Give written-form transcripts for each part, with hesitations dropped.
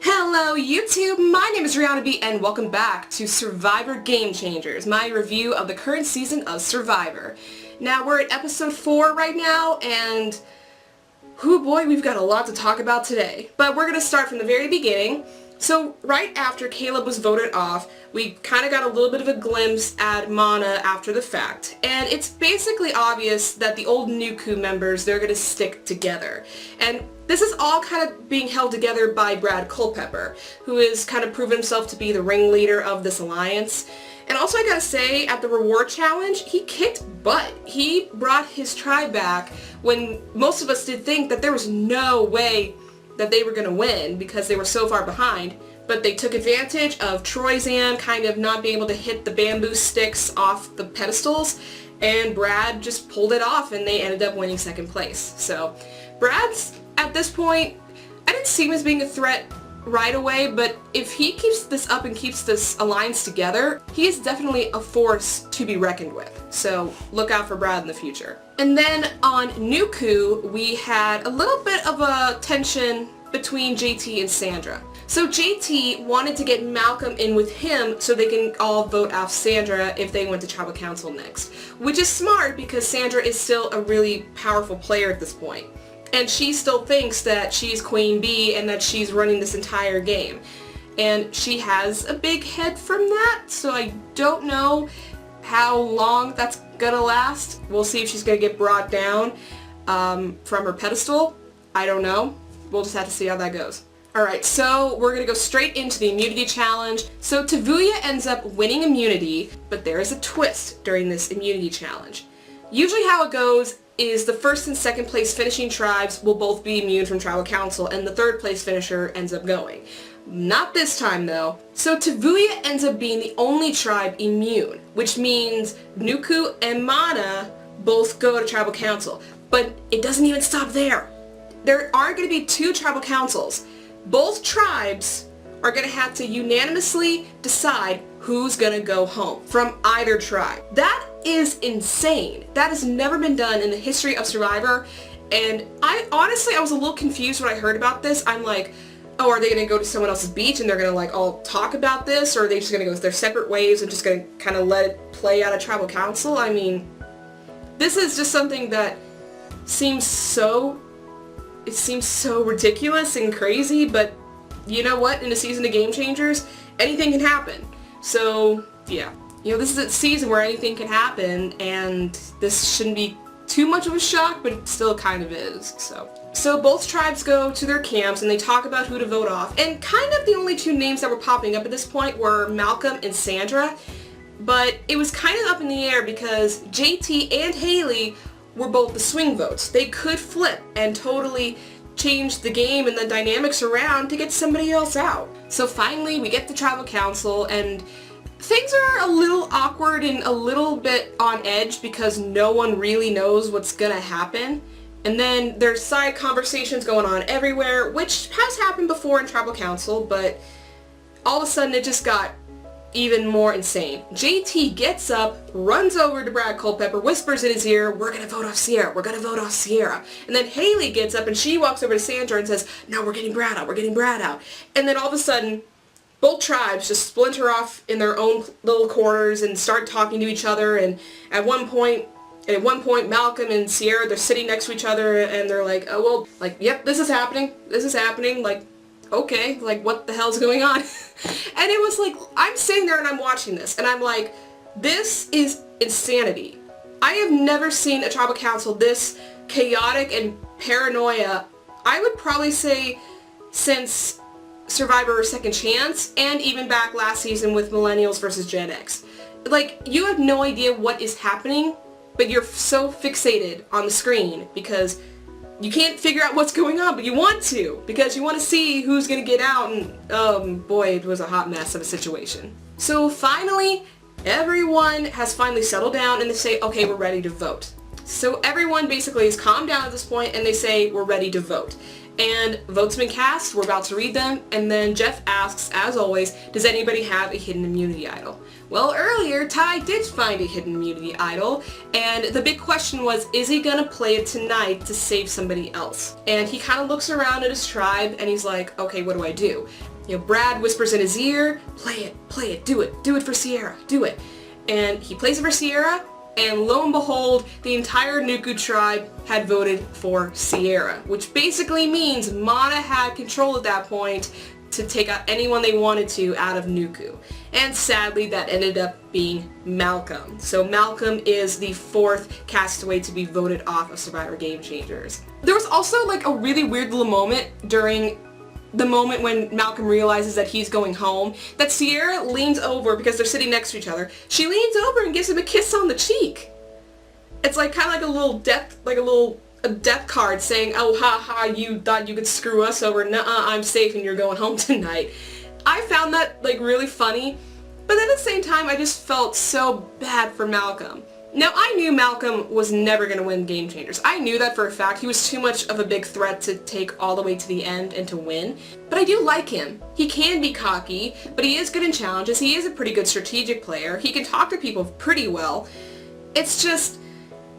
Hello YouTube, my name is rhianaB and welcome back to Survivor Game Changers, my review of the current season of Survivor. Now we're at episode 4 right now and oh boy, we've got a lot to talk about today. But we're going to start from the very beginning. So right after Caleb was voted off, we kind of got a little bit of a glimpse at Mana after the fact. And it's basically obvious that the old Nuku members, they're going to stick together. And this is all kind of being held together by Brad Culpepper, who has kind of proven himself to be the ringleader of this alliance. And also I gotta say, at the reward challenge, he kicked butt. He brought his tribe back when most of us did think that there was no way that they were going to win because they were so far behind. But they took advantage of Troyzan kind of not being able to hit the bamboo sticks off the pedestals, and Brad just pulled it off and they ended up winning second place. So Brad's, at this point, I didn't see him as being a threat right away, but if he keeps this up and keeps this alliance together, he is definitely a force to be reckoned with. So look out for Brad in the future. And then on Nuku, we had a little bit of a tension between JT and Sandra. So JT wanted to get Malcolm in with him so they can all vote off Sandra if they went to Tribal Council next. Which is smart because Sandra is still a really powerful player at this point. And she still thinks that she's Queen Bee and that she's running this entire game. And she has a big head from that, so I don't know how long that's gonna last. We'll see if she's gonna get brought down from her pedestal. I don't know. We'll just have to see how that goes. Alright, so we're gonna go straight into the immunity challenge. So Tavuya ends up winning immunity, but there is a twist during this immunity challenge. Usually how it goes is the first and second place finishing tribes will both be immune from Tribal Council and the third place finisher ends up going. Not this time though. So Tavuya ends up being the only tribe immune, which means Nuku and Mana both go to Tribal Council. But it doesn't even stop there. There are going to be 2 Tribal Councils. Both tribes are going to have to unanimously decide who's going to go home from either tribe. That is insane. That has never been done in the history of Survivor, and I was a little confused when I heard about this. I'm like, oh, are they going to go to someone else's beach and they're going to like all talk about this, or are they just going to go their separate ways and just going to kind of let it play out of Tribal Council? I mean, this is just something that seems so ridiculous and crazy, but you know what? In a season of Game Changers, anything can happen. So, yeah. You know, this is a season where anything can happen, and this shouldn't be too much of a shock, but it still kind of is, So both tribes go to their camps, and they talk about who to vote off, and kind of the only 2 names that were popping up at this point were Malcolm and Sandra, but it was kind of up in the air because JT and Haley were both the swing votes. They could flip and totally change the game and the dynamics around to get somebody else out. So finally we get the Tribal Council, and things are a little awkward and a little bit on edge because no one really knows what's gonna happen. And then there's side conversations going on everywhere, which has happened before in Tribal Council, but all of a sudden it just got even more insane. JT gets up, runs over to Brad Culpepper, whispers in his ear, "We're gonna vote off Sierra, we're gonna vote off Sierra." And then Haley gets up and she walks over to Sandra and says, "No, we're getting Brad out, we're getting Brad out." And then all of a sudden, both tribes just splinter off in their own little corners and start talking to each other, and at one point Malcolm and Sierra, they're sitting next to each other and they're like, "Oh well, like, yep, this is happening, like, okay, like, what the hell's going on?" And it was like, I'm sitting there and I'm watching this and I'm like, this is insanity. I have never seen a Tribal Council this chaotic and paranoia, I would probably say, since Survivor Second Chance, and even back last season with Millennials versus Gen X. Like, you have no idea what is happening, but you're so fixated on the screen because you can't figure out what's going on, but you want to, because you want to see who's going to get out, and boy, it was a hot mess of a situation. So finally, everyone has finally settled down and they say, okay, we're ready to vote. So everyone basically is calmed down at this point and they say, we're ready to vote. and votes have been cast. We're about to read them, and then Jeff asks, as always, does anybody have a hidden immunity idol? Well, earlier, Ty did find a hidden immunity idol, and the big question was, is he gonna play it tonight to save somebody else? And he kind of looks around at his tribe, and he's like, okay, what do I do? You know, Brad whispers in his ear, play it, do it for Sierra, do it. And he plays it for Sierra, and lo and behold, the entire Nuku tribe had voted for Sierra, which basically means Mana had control at that point to take out anyone they wanted to out of Nuku. And sadly, that ended up being Malcolm. So Malcolm is the 4th castaway to be voted off of Survivor Game Changers. There was also like a really weird little moment during the moment when Malcolm realizes that he's going home, that Sierra leans over, because they're sitting next to each other, she leans over and gives him a kiss on the cheek. It's like kind of like a little death card saying, oh ha ha, you thought you could screw us over, nuh-uh, I'm safe and you're going home tonight. I found that like really funny, but at the same time I just felt so bad for Malcolm. Now, I knew Malcolm was never going to win Game Changers. I knew that for a fact. He was too much of a big threat to take all the way to the end and to win. But I do like him. He can be cocky, but he is good in challenges. He is a pretty good strategic player. He can talk to people pretty well. It's just,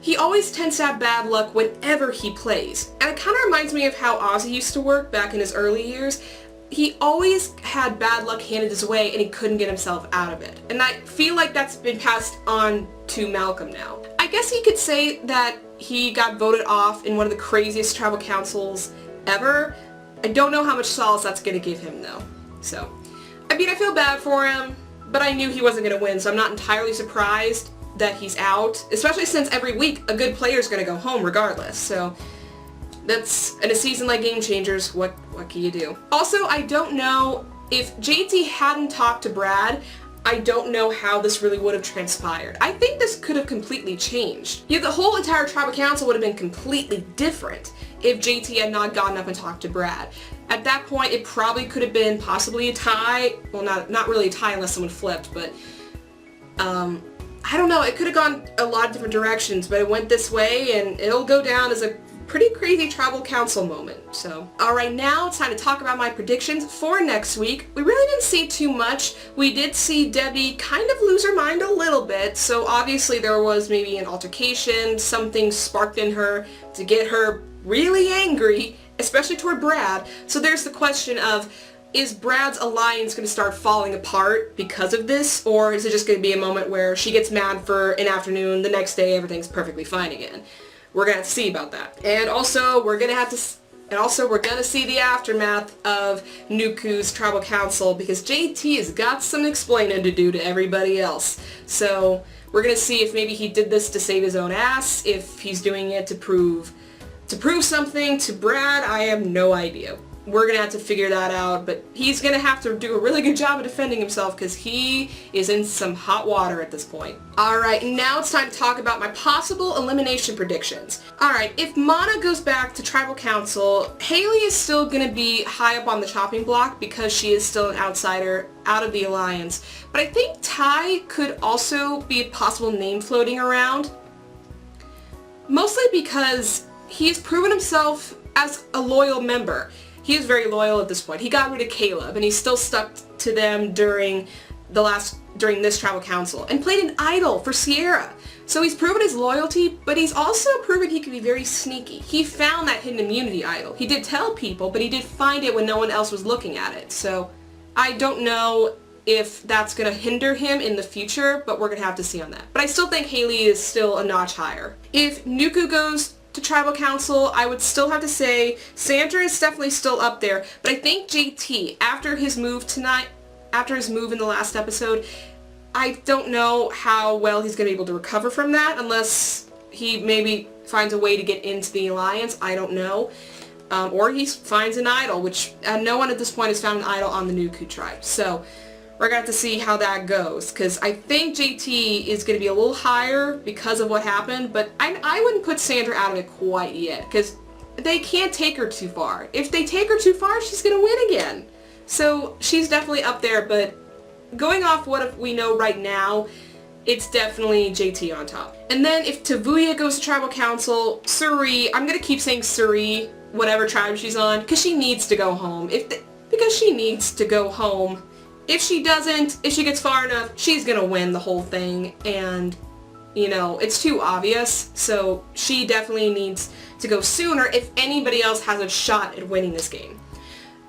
he always tends to have bad luck whenever he plays. And it kind of reminds me of how Ozzy used to work back in his early years. He always had bad luck handed his way and he couldn't get himself out of it. And I feel like that's been passed on to Malcolm now. I guess he could say that he got voted off in one of the craziest tribal councils ever. I don't know how much solace that's going to give him though. So, I mean, I feel bad for him, but I knew he wasn't going to win, so I'm not entirely surprised that he's out, especially since every week a good player is going to go home regardless. So that's, in a season like Game Changers, what can you do? Also, I don't know, if JT hadn't talked to Brad, I don't know how this really would have transpired. I think this could have completely changed. You know, the whole entire tribal council would have been completely different if JT had not gotten up and talked to Brad. At that point, it probably could have been possibly a tie. Well, not really a tie unless someone flipped, but I don't know. It could have gone a lot of different directions, but it went this way, and it'll go down as a pretty crazy tribal council moment. So, alright, now it's time to talk about my predictions for next week. We really didn't see too much. We did see Debbie kind of lose her mind a little bit, so obviously there was maybe an altercation, something sparked in her to get her really angry, especially toward Brad. So there's the question of, is Brad's alliance going to start falling apart because of this, or is it just going to be a moment where she gets mad for an afternoon, the next day everything's perfectly fine again? We're gonna have to see about that. And also, we're gonna see the aftermath of Nuku's tribal council, because JT has got some explaining to do to everybody else. So we're gonna see if maybe he did this to save his own ass, if he's doing it to prove something to Brad. I have no idea. We're gonna have to figure that out, but he's gonna have to do a really good job of defending himself because he is in some hot water at this point. Alright, now it's time to talk about my possible elimination predictions. Alright, if Mana goes back to Tribal Council, Haley is still gonna be high up on the chopping block because she is still an outsider out of the Alliance. But I think Ty could also be a possible name floating around. Mostly because he's proven himself as a loyal member. He is very loyal at this point. He got rid of Caleb, and he's still stuck to them during this tribal council, and played an idol for Sierra. So he's proven his loyalty, but he's also proven he can be very sneaky. He found that hidden immunity idol. He did tell people, but he did find it when no one else was looking at it. So I don't know if that's going to hinder him in the future, but we're going to have to see on that. But I still think Haley is still a notch higher. If Nuku goes to Tribal Council, I would still have to say Sandra is definitely still up there, but I think JT, after his move in the last episode, I don't know how well he's going to be able to recover from that unless he maybe finds a way to get into the Alliance. I don't know. Or he finds an idol, which no one at this point has found an idol on the Nuku tribe. So we're going to have to see how that goes, because I think JT is going to be a little higher because of what happened, but I wouldn't put Sandra out of it quite yet, because they can't take her too far. If they take her too far, she's going to win again. So she's definitely up there, but going off what we know right now, it's definitely JT on top. And then if Tavuya goes to Tribal Council, Suri, I'm going to keep saying Suri whatever tribe she's on, because she needs to go home. Because she needs to go home. If she doesn't, if she gets far enough, she's gonna win the whole thing, and you know, it's too obvious, so she definitely needs to go sooner if anybody else has a shot at winning this game.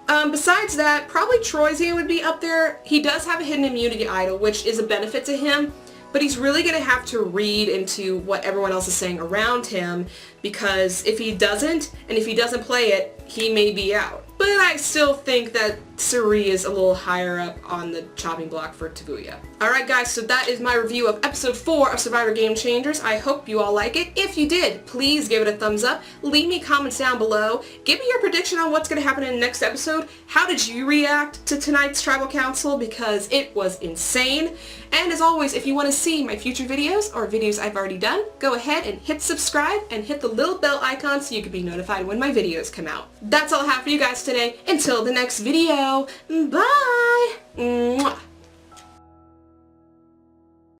Besides that, probably Troysian would be up there. He does have a hidden immunity idol, which is a benefit to him, but he's really going to have to read into what everyone else is saying around him, because if he doesn't, and if he doesn't play it, he may be out. But I still think that Suri is a little higher up on the chopping block for Tabuya. Alright guys, so that is my review of episode 4 of Survivor Game Changers. I hope you all like it. If you did, please give it a thumbs up. Leave me comments down below. Give me your prediction on what's going to happen in the next episode. How did you react to tonight's Tribal Council? Because it was insane. And as always, if you want to see my future videos or videos I've already done, go ahead and hit subscribe and hit the little bell icon so you can be notified when my videos come out. That's all I have for you guys today. Until the next video, bye! Mwah.